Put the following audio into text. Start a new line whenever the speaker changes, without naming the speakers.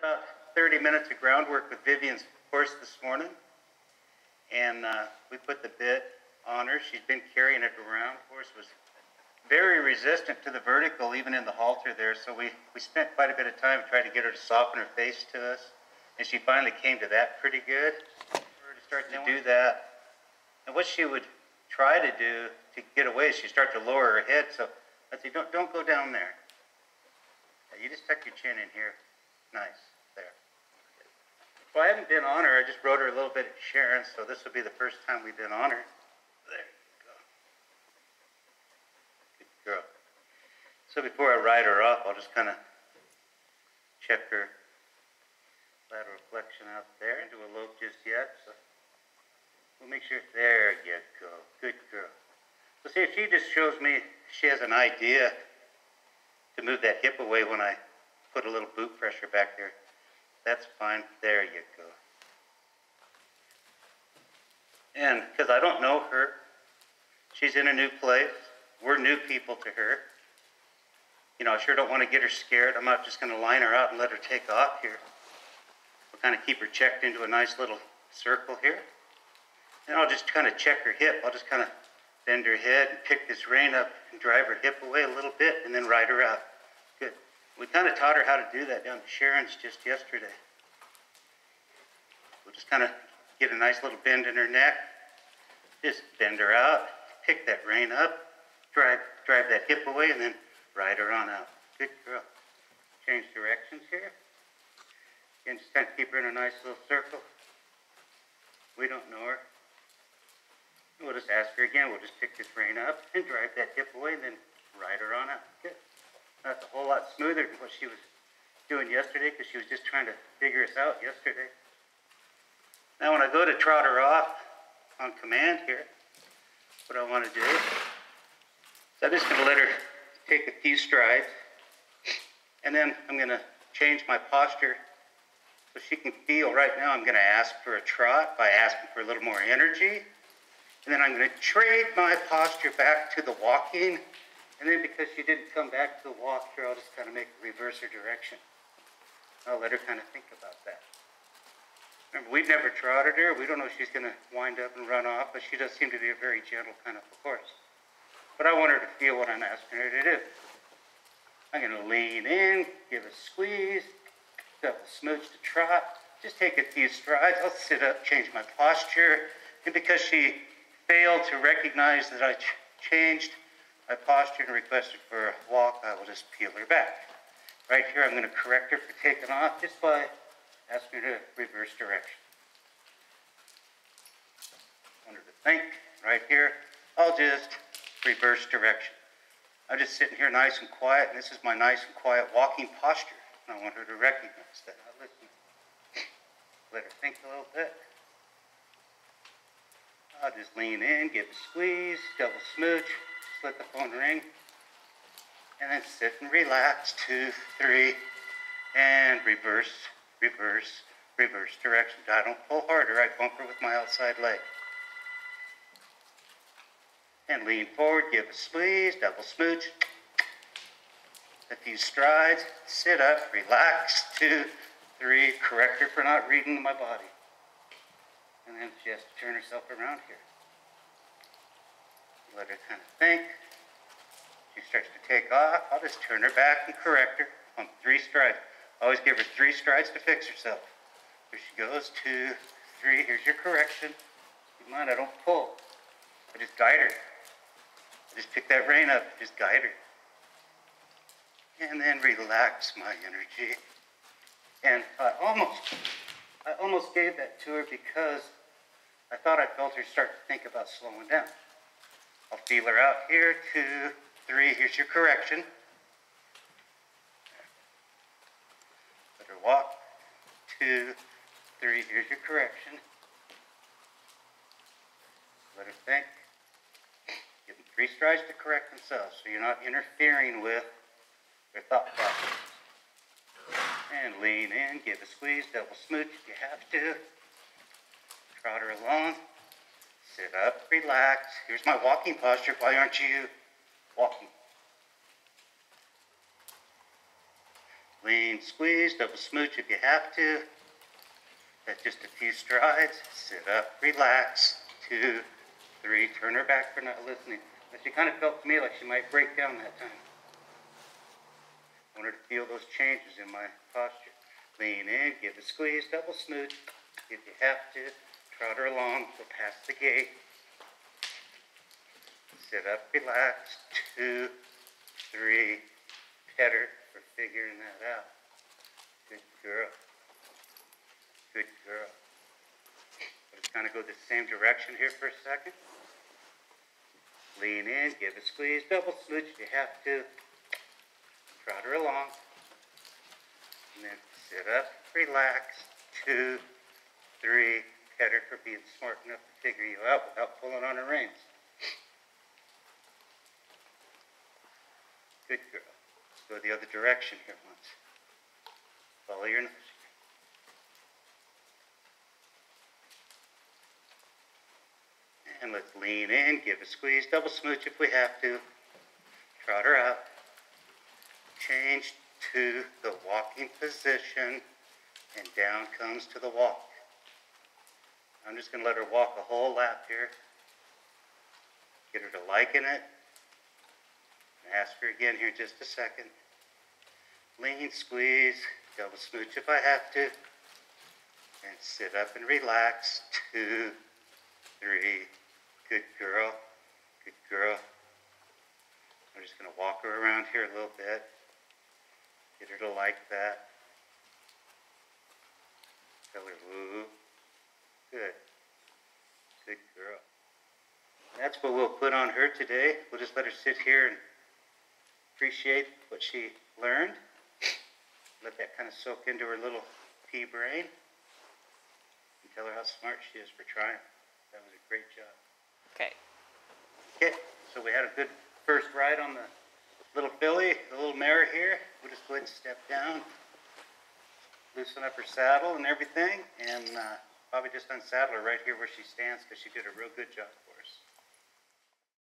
about 30 minutes of groundwork with Vivian's horse this morning, and we put the bit on her. She's been carrying it around. Horse was very resistant to the vertical, even in the halter there, so we spent quite a bit of time trying to get her to soften her face to us, and she finally came to that pretty good. For her to start to do that, and what she would try to do to get away is she'd start to lower her head, so I'd say, don't go down there. You just tuck your chin in here. Nice, there. Well, I haven't been on her. I just rode her a little bit at Sharon's, so this will be the first time we've been on her. There you go. Good girl. So before I ride her off, I'll just kind of check her lateral flexion out there. Into a lope just yet, so we'll make sure. There you go. Good girl. So see, if she just shows me she has an idea to move that hip away when I put a little boot pressure back there, that's fine. There you go. And because I don't know her, she's in a new place. We're new people to her. You know, I sure don't want to get her scared. I'm not just going to line her out and let her take off here. We'll kind of keep her checked into a nice little circle here. And I'll just kind of check her hip. I'll just kind of bend her head and pick this rein up and drive her hip away a little bit and then ride her out. Good. We kind of taught her how to do that down to Sharon's just yesterday. We'll just kind of get a nice little bend in her neck. Just bend her out, pick that rein up, drive that hip away, and then ride her on out. Good girl. Change directions here. Again, just kind of keep her in a nice little circle. We don't know her. We'll just ask her again. We'll just pick this rein up and drive that hip away and then ride her on out. Good. That's a whole lot smoother than what she was doing yesterday because she was just trying to figure us out yesterday. Now when I go to trot her off on command here, what I want to do is I'm just going to let her take a few strides, and then I'm going to change my posture so she can feel. Right now I'm going to ask for a trot by asking for a little more energy. And then I'm going to trade my posture back to the walking. And then because she didn't come back to the walk here, I'll just kind of make a reverse her direction. I'll let her kind of think about that. Remember, we've never trotted her. We don't know if she's going to wind up and run off, but she does seem to be a very gentle kind of horse. But I want her to feel what I'm asking her to do. I'm going to lean in, give a squeeze, double smooch to trot. Just take a few strides. I'll sit up, change my posture. And because she failed to recognize that I changed my posture and requested for a walk, I will just peel her back. Right here, I'm going to correct her for taking off just by asking her to reverse direction. I want her to think. Right here, I'll just reverse direction. I'm just sitting here nice and quiet, and this is my nice and quiet walking posture. And I want her to recognize that. Now listen. Let her think a little bit. I'll just lean in, give a squeeze, double smooch, just let the phone ring, and then sit and relax, 2, 3, and reverse, reverse, reverse direction. I don't pull harder, I bump her with my outside leg. And lean forward, give a squeeze, double smooch, a few strides, sit up, relax, 2, 3, correct her for not reading my body. And then she has to turn herself around here. Let her kind of think. She starts to take off. I'll just turn her back and correct her on 3 strides. Always give her 3 strides to fix herself. Here she goes, 2, 3. Here's your correction. Keep in mind, I don't pull. I just guide her. I just pick that rein up. Just guide her. And then relax my energy. And I almost gave that to her because I thought I felt her start to think about slowing down. I'll feel her out here, 2, 3, here's your correction. Let her walk, 2, 3, here's your correction. Let her think. Give them 3 strides to correct themselves so you're not interfering with their thought process. And lean in, give a squeeze, double smooch if you have to. Trot her along. Sit up, relax. Here's my walking posture. Why aren't you walking? Lean, squeeze, double smooch if you have to. That's just a few strides. Sit up, relax. 2, 3, turn her back for not listening. But she kind of felt to me like she might break down that time. I want her to feel those changes in my posture. Lean in, give a squeeze, double smooch. If you have to, trot her along, go past the gate. Sit up, relax. 2, 3, pet her for figuring that out. Good girl. Good girl. Let's kind of go the same direction here for a second. Lean in, give a squeeze, double smooch if you have to. Trot her along. And then sit up, relax. 2, 3, pet her for being smart enough to figure you out without pulling on her reins. Good girl. Let's go the other direction here once. Follow your nose. And let's lean in, give a squeeze, double smooch if we have to. Trot her out. Change to the walking position, and down comes to the walk. I'm just going to let her walk a whole lap here. Get her to liking it. Ask her again here in just a second. Lean, squeeze, double smooch if I have to. And sit up and relax. 2, 3. Good girl. Good girl. I'm just going to walk her around here a little bit. Get her to like that. Tell her, woo. Good. Good girl. That's what we'll put on her today. We'll just let her sit here and appreciate what she learned. Let that kind of soak into her little pea brain. And tell her how smart she is for trying. That was a great job.
Okay.
Okay, so we had a good first ride on the little filly, the little mare here. We'll just go ahead and step down, loosen up her saddle and everything, and probably just unsaddle her right here where she stands because she did a real good job for us.